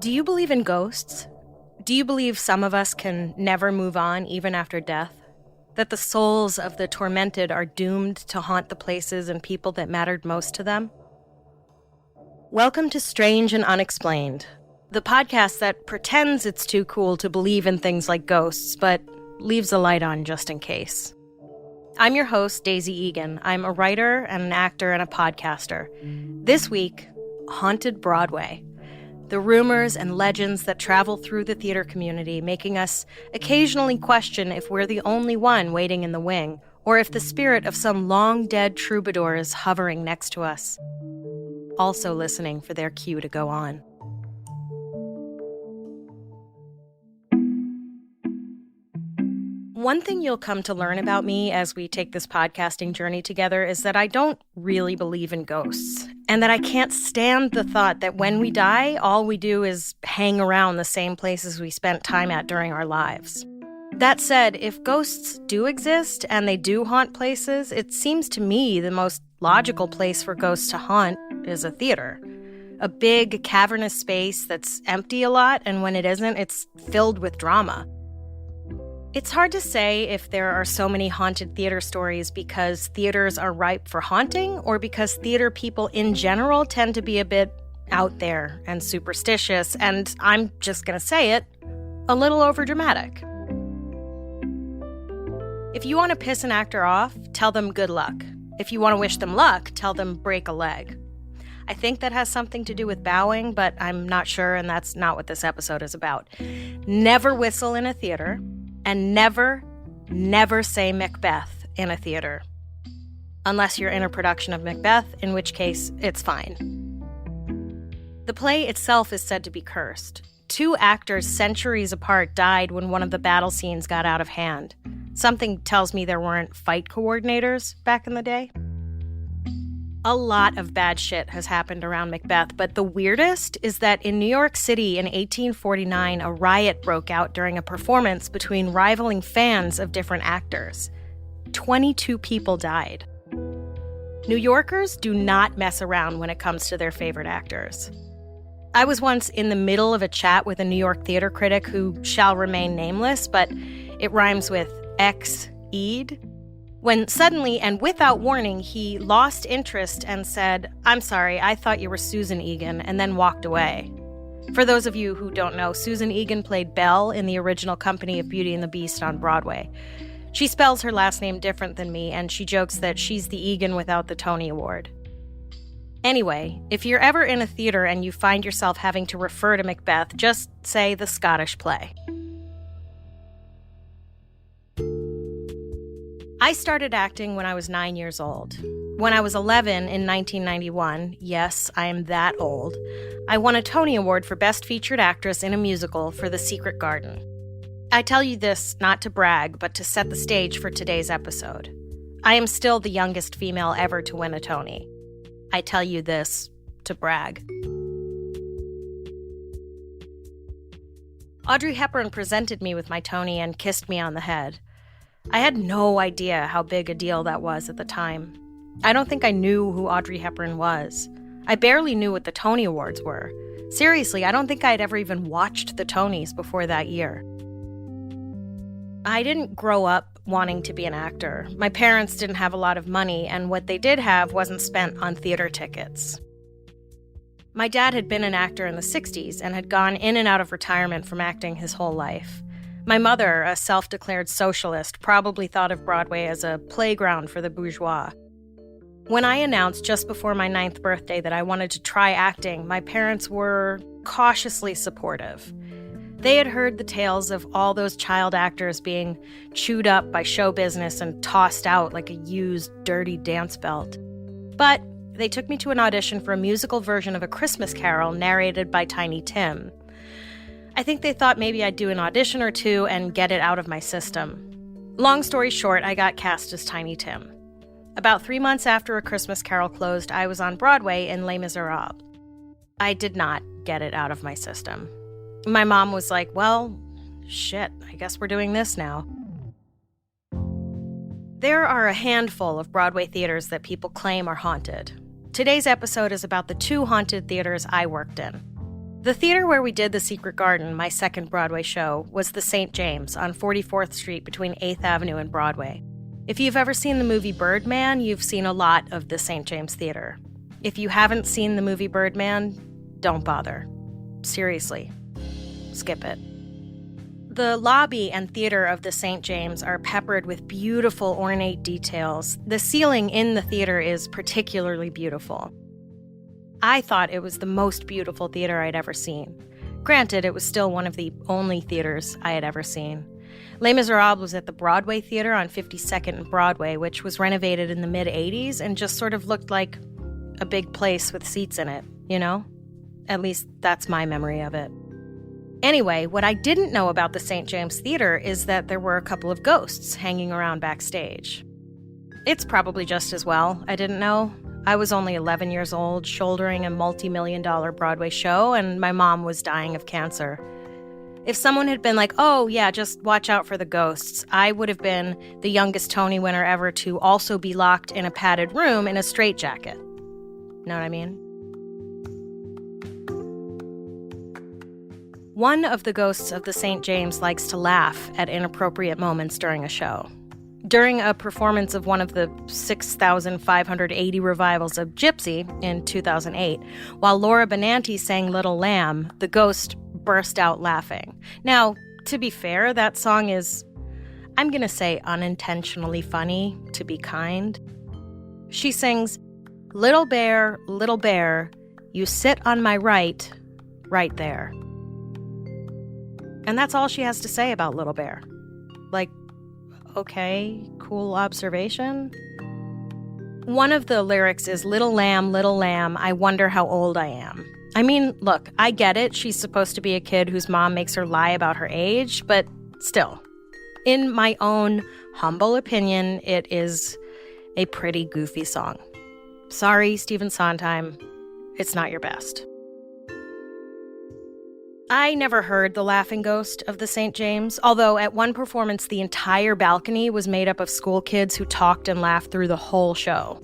Do you believe in ghosts? Do you believe some of us can never move on even after death? That the souls of the tormented are doomed to haunt the places and people that mattered most to them? Welcome to Strange and Unexplained, the podcast that pretends it's too cool to believe in things like ghosts, but leaves a light on just in case. I'm your host, Daisy Egan. I'm a writer and an actor and a podcaster. This week, Haunted Broadway. The rumors and legends that travel through the theater community, making us occasionally question if we're the only one waiting in the wing, or if the spirit of some long-dead troubadour is hovering next to us, also listening for their cue to go on. One thing you'll come to learn about me as we take this podcasting journey together is that I don't really believe in ghosts, and that I can't stand the thought that when we die, all we do is hang around the same places we spent time at during our lives. That said, if ghosts do exist and they do haunt places, it seems to me the most logical place for ghosts to haunt is a theater. A big, cavernous space that's empty a lot, and when it isn't, it's filled with drama. It's hard to say if there are so many haunted theater stories because theaters are ripe for haunting or because theater people in general tend to be a bit out there and superstitious, and I'm just gonna say it, a little overdramatic. If you want to piss an actor off, tell them good luck. If you want to wish them luck, tell them break a leg. I think that has something to do with bowing, but I'm not sure, and that's not what this episode is about. Never whistle in a theater. And never say Macbeth in a theater. Unless you're in a production of Macbeth, in which case it's fine. The play itself is said to be cursed. 2 actors centuries apart died when one of the battle scenes got out of hand. Something tells me there weren't fight coordinators back in the day. A lot of bad shit has happened around Macbeth, but the weirdest is that in New York City in 1849, a riot broke out during a performance between rivaling fans of different actors. 22 people died. New Yorkers do not mess around when it comes to their favorite actors. I was once in the middle of a chat with a New York theater critic who shall remain nameless, but it rhymes with ex-Ed. When suddenly and without warning, he lost interest and said, "I'm sorry, I thought you were Susan Egan," and then walked away. For those of you who don't know, Susan Egan played Belle in the original Company of Beauty and the Beast on Broadway. She spells her last name different than me, and she jokes that she's the Egan without the Tony Award. Anyway, if you're ever in a theater and you find yourself having to refer to Macbeth, just say the Scottish play. I started acting when I was 9 years old. When I was 11 in 1991, yes, I am that old, I won a Tony Award for Best Featured Actress in a Musical for The Secret Garden. I tell you this not to brag, but to set the stage for today's episode. I am still the youngest female ever to win a Tony. I tell you this to brag. Audrey Hepburn presented me with my Tony and kissed me on the head. I had no idea how big a deal that was at the time. I don't think I knew who Audrey Hepburn was. I barely knew what the Tony Awards were. Seriously, I don't think I'd ever even watched the Tonys before that year. I didn't grow up wanting to be an actor. My parents didn't have a lot of money, and what they did have wasn't spent on theater tickets. My dad had been an actor in the 60s and had gone in and out of retirement from acting his whole life. My mother, a self-declared socialist, probably thought of Broadway as a playground for the bourgeois. When I announced just before my 9th birthday that I wanted to try acting, my parents were cautiously supportive. They had heard the tales of all those child actors being chewed up by show business and tossed out like a used, dirty dance belt. But they took me to an audition for a musical version of A Christmas Carol narrated by Tiny Tim. I think they thought maybe I'd do an audition or two and get it out of my system. Long story short, I got cast as Tiny Tim. About 3 months after A Christmas Carol closed, I was on Broadway in Les Miserables. I did not get it out of my system. My mom was like, well, shit, I guess we're doing this now. There are a handful of Broadway theaters that people claim are haunted. Today's episode is about the 2 haunted theaters I worked in. The theater where we did The Secret Garden, my second Broadway show, was the St. James on 44th Street between 8th Avenue and Broadway. If you've ever seen the movie Birdman, you've seen a lot of the St. James Theater. If you haven't seen the movie Birdman, don't bother. Seriously, skip it. The lobby and theater of the St. James are peppered with beautiful ornate details. The ceiling in the theater is particularly beautiful. I thought it was the most beautiful theater I'd ever seen. Granted, it was still one of the only theaters I had ever seen. Les Miserables was at the Broadway Theater on 52nd and Broadway, which was renovated in the mid-'80s and just sort of looked like a big place with seats in it, you know? At least that's my memory of it. Anyway, what I didn't know about the St. James Theater is that there were a couple of ghosts hanging around backstage. It's probably just as well I didn't know. I was only 11 years old, shouldering a multi-million-dollar Broadway show, and my mom was dying of cancer. If someone had been like, oh, yeah, just watch out for the ghosts, I would have been the youngest Tony winner ever to also be locked in a padded room in a straitjacket. Know what I mean? One of the ghosts of the St. James likes to laugh at inappropriate moments during a show. During a performance of one of the 6,580 revivals of Gypsy in 2008, while Laura Benanti sang Little Lamb, the ghost burst out laughing. Now, to be fair, that song is, I'm going to say unintentionally funny, to be kind. She sings, little bear, you sit on my right there. And that's all she has to say about Little Bear. Like, okay, cool observation. One of the lyrics is, little lamb, I wonder how old I am. I mean, look, I get it. She's supposed to be a kid whose mom makes her lie about her age, but still, in my own humble opinion, it is a pretty goofy song. Sorry, Stephen Sondheim, it's not your best. I never heard the laughing ghost of the St. James, although at one performance the entire balcony was made up of school kids who talked and laughed through the whole show.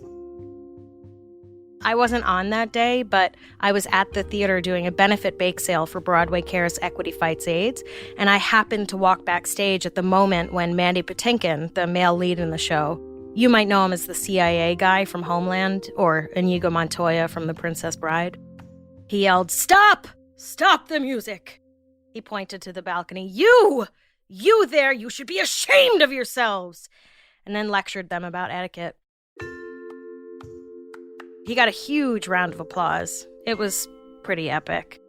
I wasn't on that day, but I was at the theater doing a benefit bake sale for Broadway Cares Equity Fights AIDS, and I happened to walk backstage at the moment when Mandy Patinkin, the male lead in the show, you might know him as the CIA guy from Homeland, or Inigo Montoya from The Princess Bride, he yelled, "Stop! Stop the music!" He pointed to the balcony. You there, you should be ashamed of yourselves! And then lectured them about etiquette. He got a huge round of applause. It was pretty epic.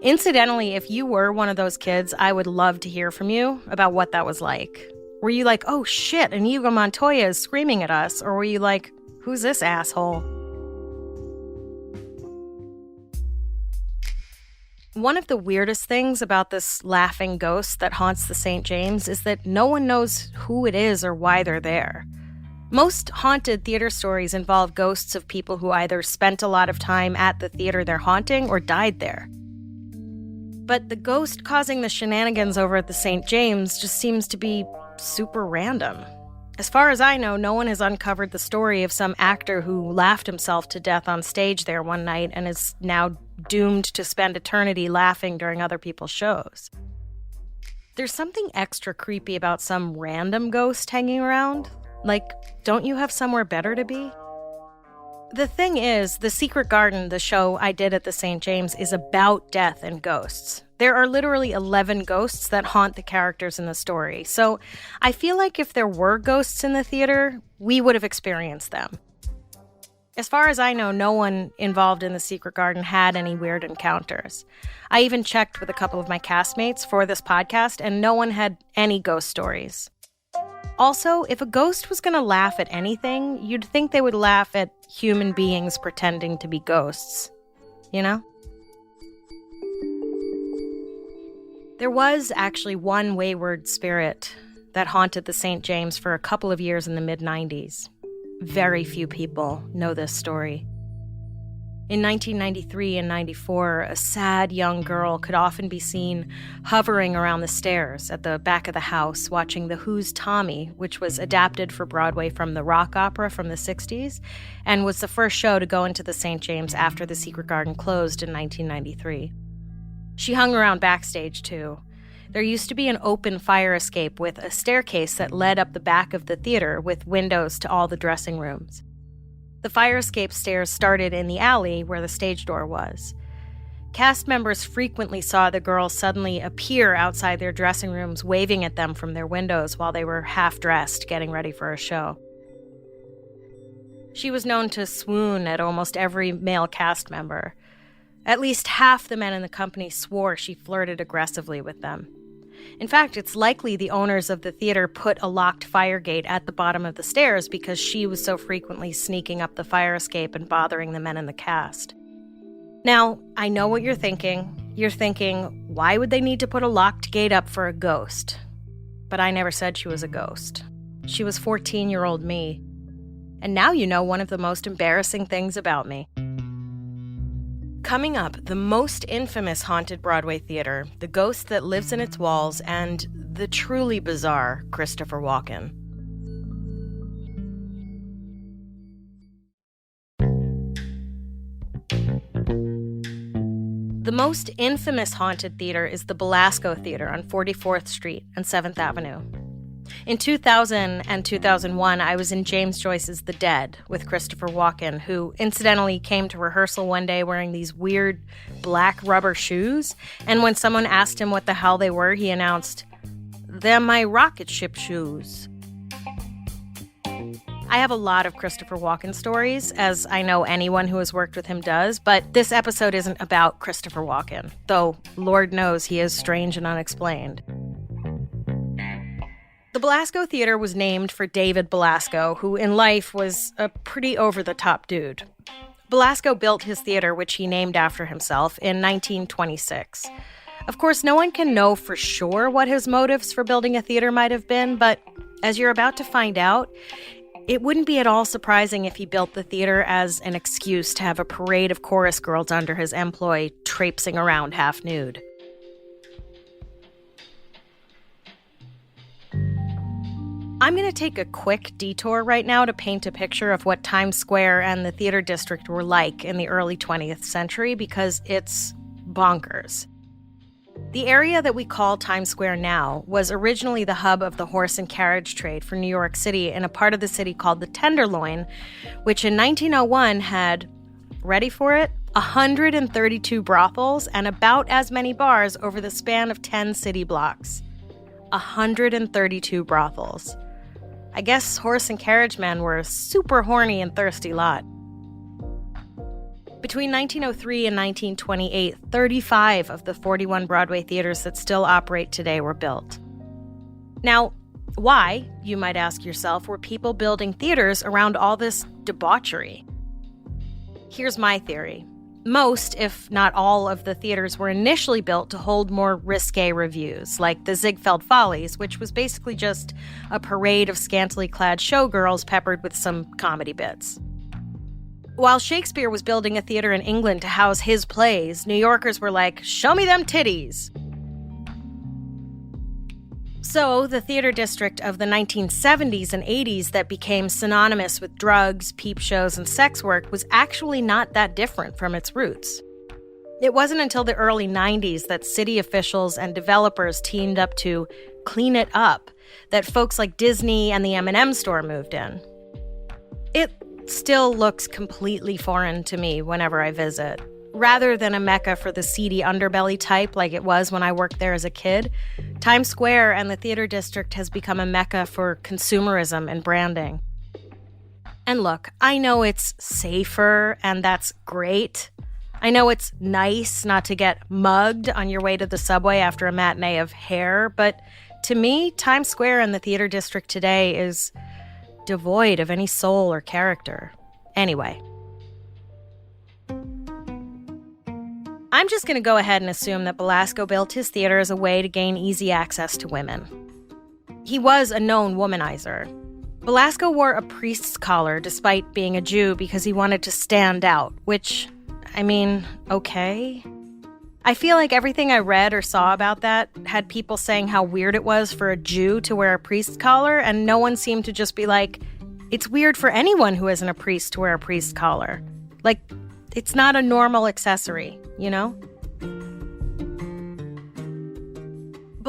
Incidentally, if you were one of those kids, I would love to hear from you about what that was like. Were you like, oh shit, Inigo Montoya is screaming at us? Or were you like, who's this asshole? One of the weirdest things about this laughing ghost that haunts the St. James is that no one knows who it is or why they're there. Most haunted theater stories involve ghosts of people who either spent a lot of time at the theater they're haunting or died there. But the ghost causing the shenanigans over at the St. James just seems to be super random. As far as I know, no one has uncovered the story of some actor who laughed himself to death on stage there one night and is now doomed to spend eternity laughing during other people's shows. There's something extra creepy about some random ghost hanging around. Like, don't you have somewhere better to be? The thing is, The Secret Garden, the show I did at the St. James, is about death and ghosts. There are literally 11 ghosts that haunt the characters in the story, so I feel like if there were ghosts in the theater, we would have experienced them. As far as I know, no one involved in The Secret Garden had any weird encounters. I even checked with a couple of my castmates for this podcast, and no one had any ghost stories. Also, if a ghost was going to laugh at anything, you'd think they would laugh at human beings pretending to be ghosts. You know? There was actually one wayward spirit that haunted the St. James for a couple of years in the mid-'90s. Very few people know this story. In 1993 and 94, a sad young girl could often be seen hovering around the stairs at the back of the house watching The Who's Tommy, which was adapted for Broadway from the rock opera from the 60s and was the first show to go into the St. James after the Secret Garden closed in 1993. She hung around backstage, too. There used to be an open fire escape with a staircase that led up the back of the theater with windows to all the dressing rooms. The fire escape stairs started in the alley where the stage door was. Cast members frequently saw the girls suddenly appear outside their dressing rooms, waving at them from their windows while they were half-dressed, getting ready for a show. She was known to swoon at almost every male cast member. At least half the men in the company swore she flirted aggressively with them. In fact, it's likely the owners of the theater put a locked fire gate at the bottom of the stairs because she was so frequently sneaking up the fire escape and bothering the men in the cast. Now, I know what you're thinking. You're thinking, why would they need to put a locked gate up for a ghost? But I never said she was a ghost. She was 14-year-old me. And now you know one of the most embarrassing things about me. Coming up, the most infamous haunted Broadway theater, the ghost that lives in its walls, and the truly bizarre Christopher Walken. The most infamous haunted theater is the Belasco Theatre on 44th Street and 7th Avenue. In 2000 and 2001, I was in James Joyce's The Dead with Christopher Walken, who incidentally came to rehearsal one day wearing these weird black rubber shoes. And when someone asked him what the hell they were, he announced, "They're my rocket ship shoes." I have a lot of Christopher Walken stories, as I know anyone who has worked with him does, but this episode isn't about Christopher Walken, though Lord knows he is strange and unexplained. The Belasco Theatre was named for David Belasco, who in life was a pretty over-the-top dude. Belasco built his theater, which he named after himself, in 1926. Of course, no one can know for sure what his motives for building a theater might have been, but as you're about to find out, it wouldn't be at all surprising if he built the theater as an excuse to have a parade of chorus girls under his employ traipsing around half nude. I'm going to take a quick detour right now to paint a picture of what Times Square and the theater district were like in the early 20th century because it's bonkers. The area that we call Times Square now was originally the hub of the horse and carriage trade for New York City in a part of the city called the Tenderloin, which in 1901 had, ready for it, 132 brothels and about as many bars over the span of 10 city blocks. 132 brothels. I guess horse and carriage men were a super horny and thirsty lot. Between 1903 and 1928, 35 of the 41 Broadway theaters that still operate today were built. Now, why, you might ask yourself, were people building theaters around all this debauchery? Here's my theory. Most, if not all, of the theaters were initially built to hold more risque revues, like the Ziegfeld Follies, which was basically just a parade of scantily clad showgirls peppered with some comedy bits. While Shakespeare was building a theater in England to house his plays, New Yorkers were like, "Show me them titties." So, the theater district of the 1970s and 80s that became synonymous with drugs, peep shows, and sex work was actually not that different from its roots. It wasn't until the early 90s that city officials and developers teamed up to clean it up that folks like Disney and the M&M store moved in. It still looks completely foreign to me whenever I visit. Rather than a mecca for the seedy underbelly type like it was when I worked there as a kid, Times Square and the theater district has become a mecca for consumerism and branding. And look, I know it's safer, and that's great. I know it's nice not to get mugged on your way to the subway after a matinee of Hair, but to me, Times Square and the theater district today is devoid of any soul or character. Anyway, I'm just going to go ahead and assume that Belasco built his theater as a way to gain easy access to women. He was a known womanizer. Belasco wore a priest's collar despite being a Jew because he wanted to stand out, which, I mean, okay. I feel like everything I read or saw about that had people saying how weird it was for a Jew to wear a priest's collar, and no one seemed to just be like, it's weird for anyone who isn't a priest to wear a priest's collar. Like, it's not a normal accessory, you know?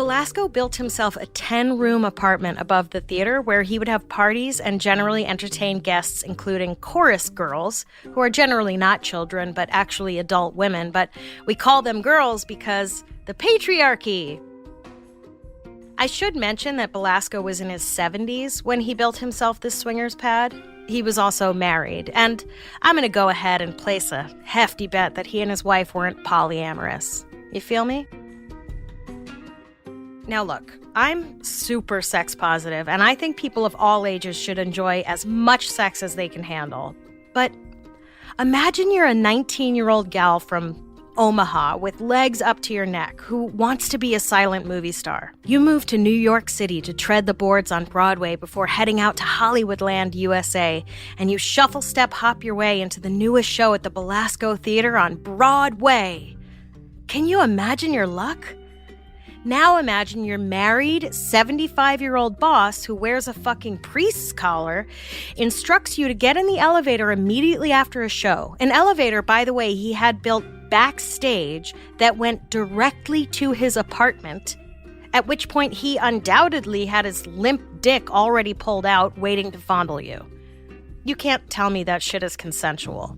Belasco built himself a 10-room apartment above the theater where he would have parties and generally entertain guests, including chorus girls, who are generally not children, but actually adult women. But we call them girls because the patriarchy. I should mention that Belasco was in his 70s when he built himself this swingers pad. He was also married, and I'm going to go ahead and place a hefty bet that he and his wife weren't polyamorous. You feel me? Now look, I'm super sex positive, and I think people of all ages should enjoy as much sex as they can handle. But imagine you're a 19-year-old gal from Omaha with legs up to your neck who wants to be a silent movie star. You move to New York City to tread the boards on Broadway before heading out to Hollywoodland, USA, and you shuffle step hop your way into the newest show at the Belasco Theatre on Broadway. Can you imagine your luck? Now imagine your married, 75-year-old boss who wears a fucking priest's collar, instructs you to get in the elevator immediately after a show. An elevator, by the way, he had built backstage that went directly to his apartment, at which point he undoubtedly had his limp dick already pulled out, waiting to fondle you. You can't tell me that shit is consensual.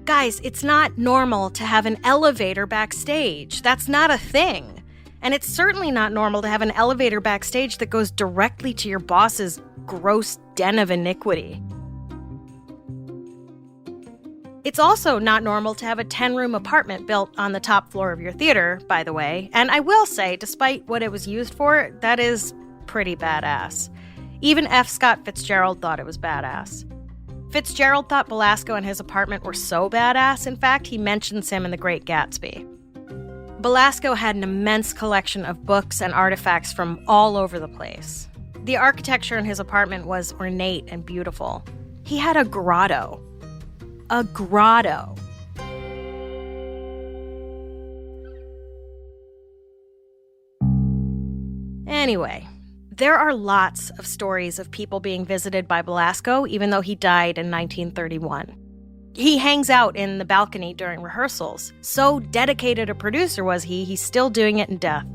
Guys, it's not normal to have an elevator backstage. That's not a thing. And it's certainly not normal to have an elevator backstage that goes directly to your boss's gross den of iniquity. It's also not normal to have a 10-room apartment built on the top floor of your theater, by the way. And I will say, despite what it was used for, that is pretty badass. Even F. Scott Fitzgerald thought it was badass. Fitzgerald thought Belasco and his apartment were so badass, in fact, he mentions him in The Great Gatsby. Belasco had an immense collection of books and artifacts from all over the place. The architecture in his apartment was ornate and beautiful. He had a grotto. A grotto. Anyway, there are lots of stories of people being visited by Belasco, even though he died in 1931. He hangs out in the balcony during rehearsals. So dedicated a producer was he's still doing it in death.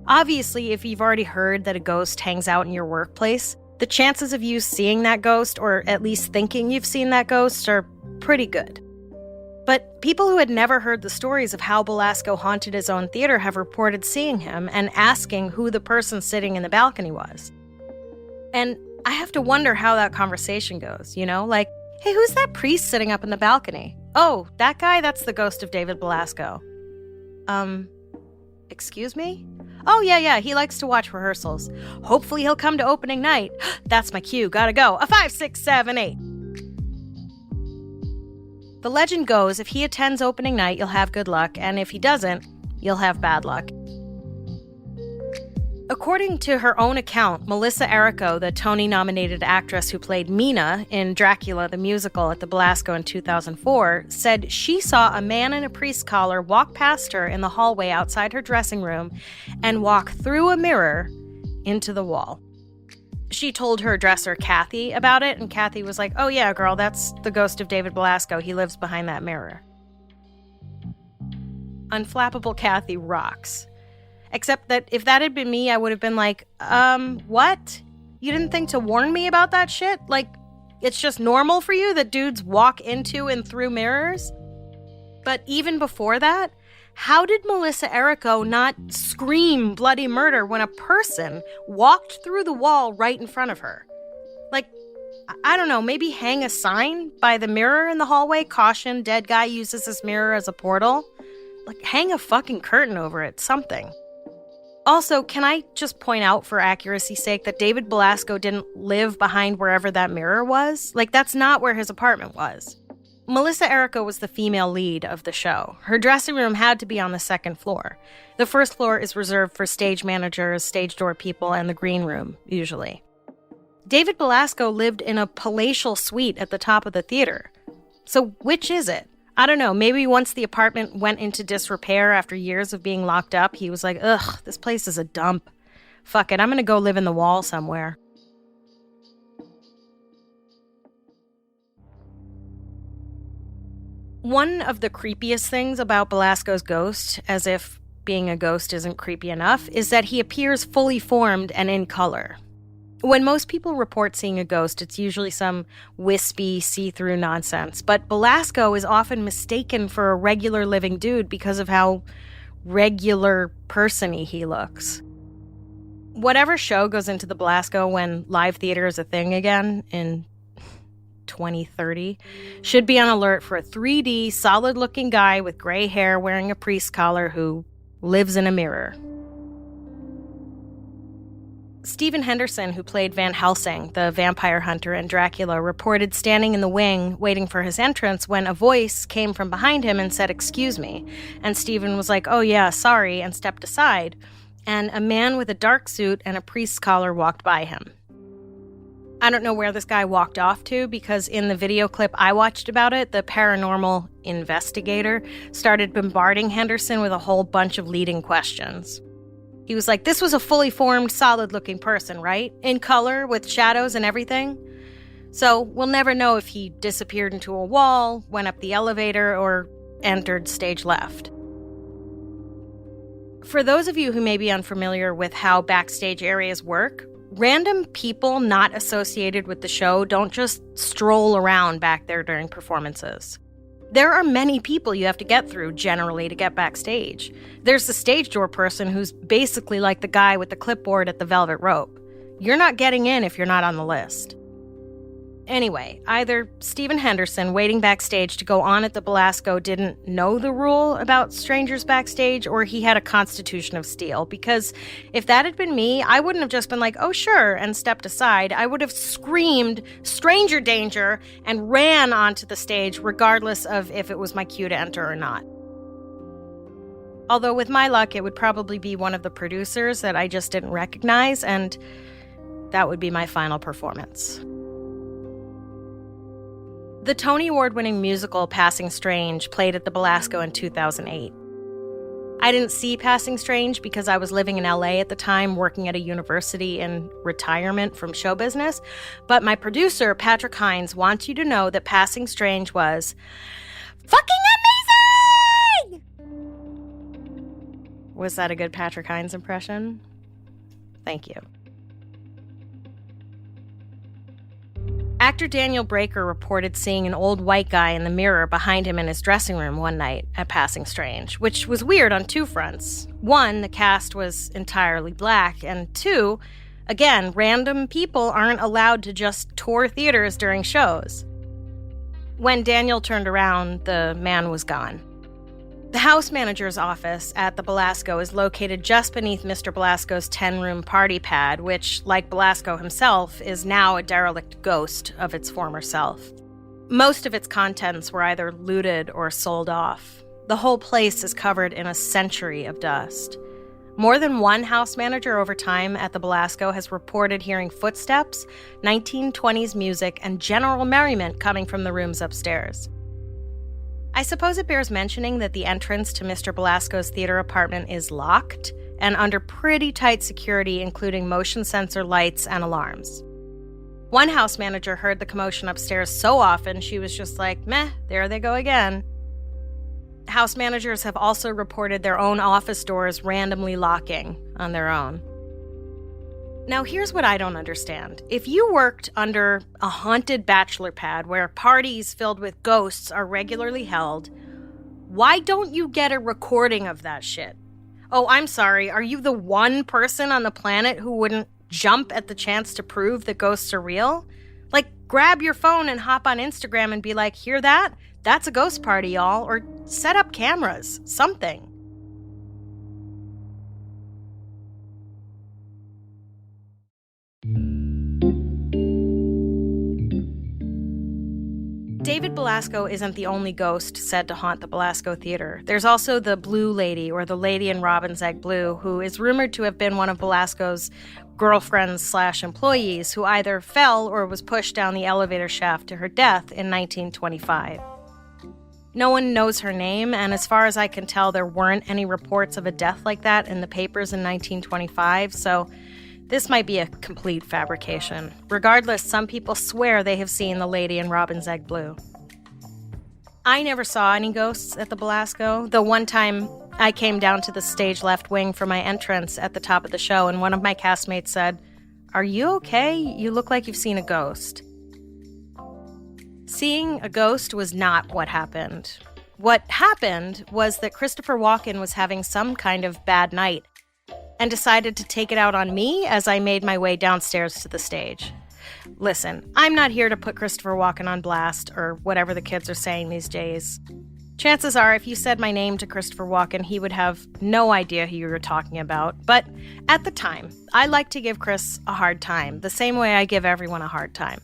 Obviously, if you've already heard that a ghost hangs out in your workplace, the chances of you seeing that ghost, or at least thinking you've seen that ghost, are pretty good. But people who had never heard the stories of how Belasco haunted his own theater have reported seeing him and asking who the person sitting in the balcony was. And I have to wonder how that conversation goes, you know? Like, hey, who's that priest sitting up in the balcony? Oh, that guy? That's the ghost of David Belasco. Excuse me? Oh, yeah, he likes to watch rehearsals. Hopefully he'll come to opening night. That's my cue, gotta go. A 5, 6, 7, 8. The legend goes, if he attends opening night, you'll have good luck, and if he doesn't, you'll have bad luck. According to her own account, Melissa Errico, the Tony-nominated actress who played Mina in Dracula the Musical at the Belasco in 2004, said she saw a man in a priest's collar walk past her in the hallway outside her dressing room and walk through a mirror into the wall. She told her dresser, Kathy, about it, and Kathy was like, oh yeah, girl, that's the ghost of David Belasco. He lives behind that mirror. Unflappable Kathy rocks. Except that if that had been me, I would have been like, what? You didn't think to warn me about that shit? Like, it's just normal for you that dudes walk into and through mirrors? But even before that, how did Melissa Errico not scream bloody murder when a person walked through the wall right in front of her? Like, I don't know, maybe hang a sign by the mirror in the hallway, caution, dead guy uses this mirror as a portal? Like, hang a fucking curtain over it, something. Also, can I just point out for accuracy's sake that David Belasco didn't live behind wherever that mirror was? Like, that's not where his apartment was. Melissa Errico was the female lead of the show. Her dressing room had to be on the second floor. The first floor is reserved for stage managers, stage door people, and the green room, usually. David Belasco lived in a palatial suite at the top of the theater. So which is it? I don't know, maybe once the apartment went into disrepair after years of being locked up, he was like, ugh, this place is a dump. Fuck it, I'm gonna go live in the wall somewhere. One of the creepiest things about Belasco's ghost, as if being a ghost isn't creepy enough, is that he appears fully formed and in color. When most people report seeing a ghost, it's usually some wispy, see-through nonsense, but Belasco is often mistaken for a regular living dude because of how regular person-y he looks. Whatever show goes into the Belasco when live theater is a thing again in 2030 should be on alert for a 3D, solid-looking guy with gray hair wearing a priest collar who lives in a mirror. Stephen Henderson, who played Van Helsing, the vampire hunter in Dracula, reported standing in the wing waiting for his entrance when a voice came from behind him and said, "Excuse me." And Stephen was like, "Oh yeah, sorry," and stepped aside. And a man with a dark suit and a priest's collar walked by him. I don't know where this guy walked off to because in the video clip I watched about it, the paranormal investigator started bombarding Henderson with a whole bunch of leading questions. He was like, "This was a fully formed, solid-looking person, right? In color, with shadows and everything?" So we'll never know if he disappeared into a wall, went up the elevator, or entered stage left. For those of you who may be unfamiliar with how backstage areas work, random people not associated with the show don't just stroll around back there during performances. There are many people you have to get through, generally, to get backstage. There's the stage door person who's basically like the guy with the clipboard at the velvet rope. You're not getting in if you're not on the list. Anyway, either Stephen Henderson, waiting backstage to go on at the Belasco, didn't know the rule about strangers backstage, or he had a constitution of steel, because if that had been me, I wouldn't have just been like, "Oh, sure," and stepped aside. I would have screamed, "Stranger danger," and ran onto the stage, regardless of if it was my cue to enter or not. Although with my luck, it would probably be one of the producers that I just didn't recognize, and that would be my final performance. The Tony Award-winning musical Passing Strange played at the Belasco in 2008. I didn't see Passing Strange because I was living in LA at the time, working at a university in retirement from show business, but my producer, Patrick Hines, wants you to know that Passing Strange was fucking amazing! Was that a good Patrick Hines impression? Thank you. Actor Daniel Breaker reported seeing an old white guy in the mirror behind him in his dressing room one night at Passing Strange, which was weird on two fronts. One, the cast was entirely black, and two, again, random people aren't allowed to just tour theaters during shows. When Daniel turned around, the man was gone. The house manager's office at the Belasco is located just beneath Mr. Belasco's 10-room party pad, which, like Belasco himself, is now a derelict ghost of its former self. Most of its contents were either looted or sold off. The whole place is covered in a century of dust. More than one house manager over time at the Belasco has reported hearing footsteps, 1920s music, and general merriment coming from the rooms upstairs. I suppose it bears mentioning that the entrance to Mr. Belasco's theater apartment is locked and under pretty tight security, including motion sensor lights and alarms. One house manager heard the commotion upstairs so often she was just like, "Meh, there they go again." House managers have also reported their own office doors randomly locking on their own. Now, here's what I don't understand. If you worked under a haunted bachelor pad where parties filled with ghosts are regularly held, why don't you get a recording of that shit? Oh, I'm sorry, are you the one person on the planet who wouldn't jump at the chance to prove that ghosts are real? Like, grab your phone and hop on Instagram and be like, "Hear that? That's a ghost party, y'all." Or set up cameras, something. David Belasco isn't the only ghost said to haunt the Belasco Theater. There's also the Blue Lady, or the Lady in Robin's Egg Blue, who is rumored to have been one of Belasco's girlfriends/employees who either fell or was pushed down the elevator shaft to her death in 1925. No one knows her name, and as far as I can tell, there weren't any reports of a death like that in the papers in 1925, so this might be a complete fabrication. Regardless, some people swear they have seen the Lady in Robin's Egg Blue. I never saw any ghosts at the Belasco. The one time I came down to the stage left wing for my entrance at the top of the show, and one of my castmates said, "Are you okay? You look like you've seen a ghost." Seeing a ghost was not what happened. What happened was that Christopher Walken was having some kind of bad night and decided to take it out on me as I made my way downstairs to the stage. Listen, I'm not here to put Christopher Walken on blast, or whatever the kids are saying these days. Chances are, if you said my name to Christopher Walken, he would have no idea who you were talking about. But at the time, I like to give Chris a hard time, the same way I give everyone a hard time.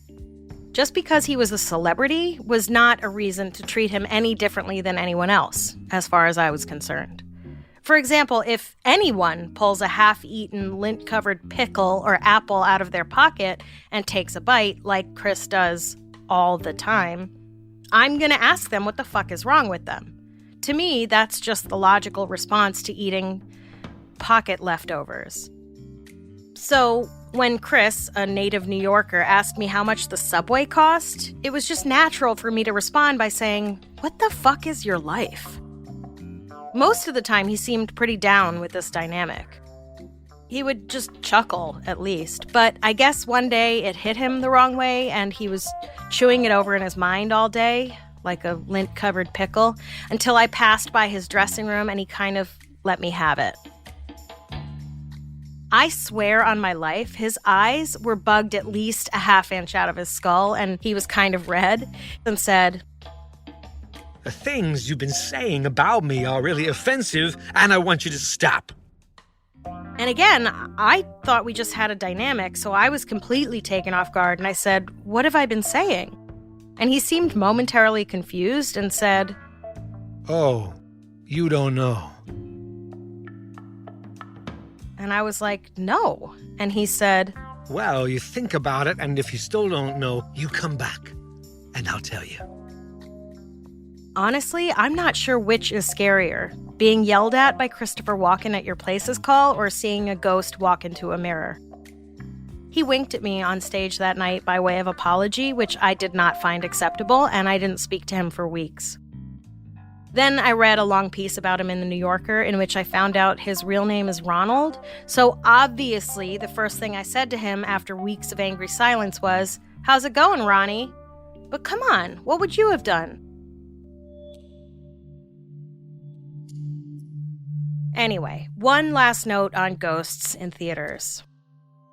Just because he was a celebrity was not a reason to treat him any differently than anyone else, as far as I was concerned. For example, if anyone pulls a half-eaten, lint-covered pickle or apple out of their pocket and takes a bite, like Chris does all the time, I'm going to ask them what the fuck is wrong with them. To me, that's just the logical response to eating pocket leftovers. So when Chris, a native New Yorker, asked me how much the subway cost, it was just natural for me to respond by saying, "What the fuck is your life?" Most of the time, he seemed pretty down with this dynamic. He would just chuckle, at least. But I guess one day it hit him the wrong way, and he was chewing it over in his mind all day, like a lint-covered pickle, until I passed by his dressing room and he kind of let me have it. I swear on my life, his eyes were bugged at least a half inch out of his skull, and he was kind of red, and said, "The things you've been saying about me are really offensive, and I want you to stop." And again, I thought we just had a dynamic, so I was completely taken off guard, and I said, "What have I been saying?" And he seemed momentarily confused and said, "Oh, you don't know." And I was like, "No." And he said, "Well, you think about it, and if you still don't know, you come back, and I'll tell you." Honestly, I'm not sure which is scarier, being yelled at by Christopher Walken at your place's call or seeing a ghost walk into a mirror. He winked at me on stage that night by way of apology, which I did not find acceptable, and I didn't speak to him for weeks. Then I read a long piece about him in The New Yorker in which I found out his real name is Ronald, so obviously the first thing I said to him after weeks of angry silence was, "How's it going, Ronnie?" But come on, what would you have done? Anyway, one last note on ghosts in theaters.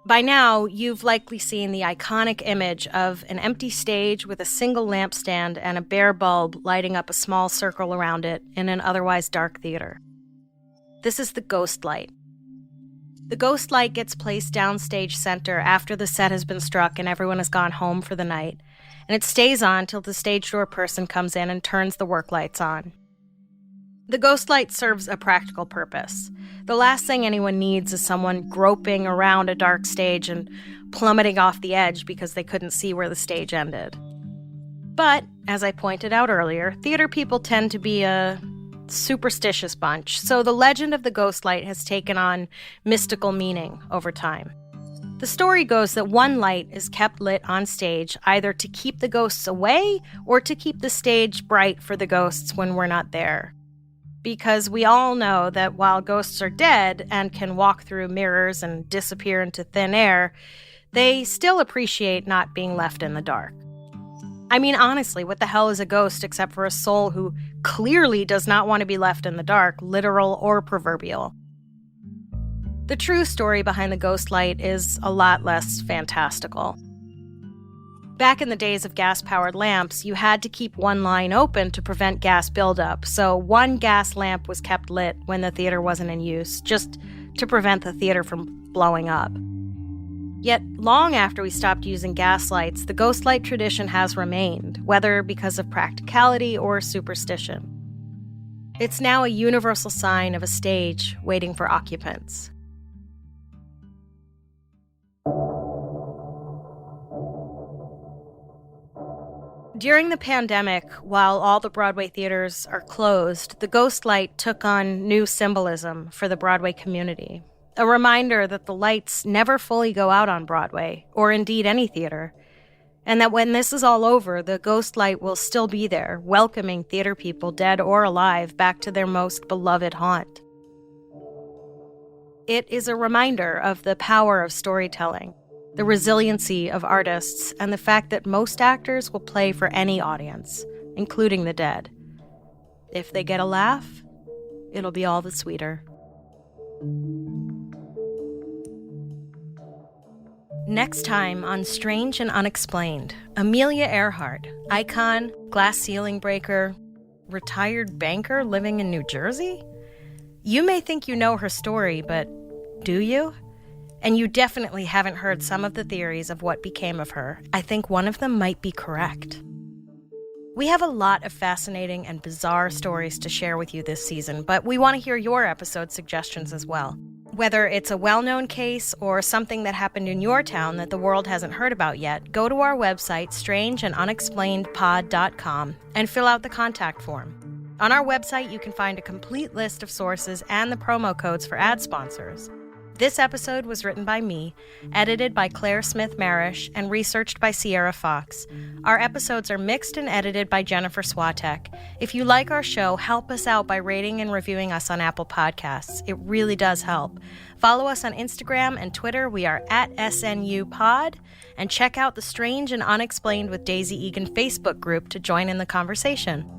By now, you've likely seen the iconic image of an empty stage with a single lampstand and a bare bulb lighting up a small circle around it in an otherwise dark theater. This is the ghost light. The ghost light gets placed downstage center after the set has been struck and everyone has gone home for the night, and it stays on till the stage door person comes in and turns the work lights on. The ghost light serves a practical purpose. The last thing anyone needs is someone groping around a dark stage and plummeting off the edge because they couldn't see where the stage ended. But, as I pointed out earlier, theater people tend to be a superstitious bunch, so the legend of the ghost light has taken on mystical meaning over time. The story goes that one light is kept lit on stage either to keep the ghosts away or to keep the stage bright for the ghosts when we're not there. Because we all know that while ghosts are dead and can walk through mirrors and disappear into thin air, they still appreciate not being left in the dark. I mean, honestly, what the hell is a ghost except for a soul who clearly does not want to be left in the dark, literal or proverbial? The true story behind the ghost light is a lot less fantastical. Back in the days of gas-powered lamps, you had to keep one line open to prevent gas buildup, so one gas lamp was kept lit when the theater wasn't in use, just to prevent the theater from blowing up. Yet, long after we stopped using gas lights, the ghost light tradition has remained, whether because of practicality or superstition. It's now a universal sign of a stage waiting for occupants. During the pandemic, while all the Broadway theaters are closed, the ghost light took on new symbolism for the Broadway community. A reminder that the lights never fully go out on Broadway, or indeed any theater. And that when this is all over, the ghost light will still be there, welcoming theater people, dead or alive, back to their most beloved haunt. It is a reminder of the power of storytelling, the resiliency of artists, and the fact that most actors will play for any audience, including the dead. If they get a laugh, it'll be all the sweeter. Next time on Strange and Unexplained, Amelia Earhart, icon, glass ceiling breaker, retired banker living in New Jersey? You may think you know her story, but do you? And you definitely haven't heard some of the theories of what became of her. I think one of them might be correct. We have a lot of fascinating and bizarre stories to share with you this season, but we want to hear your episode suggestions as well. Whether it's a well-known case or something that happened in your town that the world hasn't heard about yet, go to our website, strangeandunexplainedpod.com, and fill out the contact form. On our website, you can find a complete list of sources and the promo codes for ad sponsors. This episode was written by me, edited by Claire Smith Marish, and researched by Sierra Fox. Our episodes are mixed and edited by Jennifer Swatek. If you like our show, help us out by rating and reviewing us on Apple Podcasts. It really does help. Follow us on Instagram and Twitter. We are at SNUPod. And check out the Strange and Unexplained with Daisy Egan Facebook group to join in the conversation.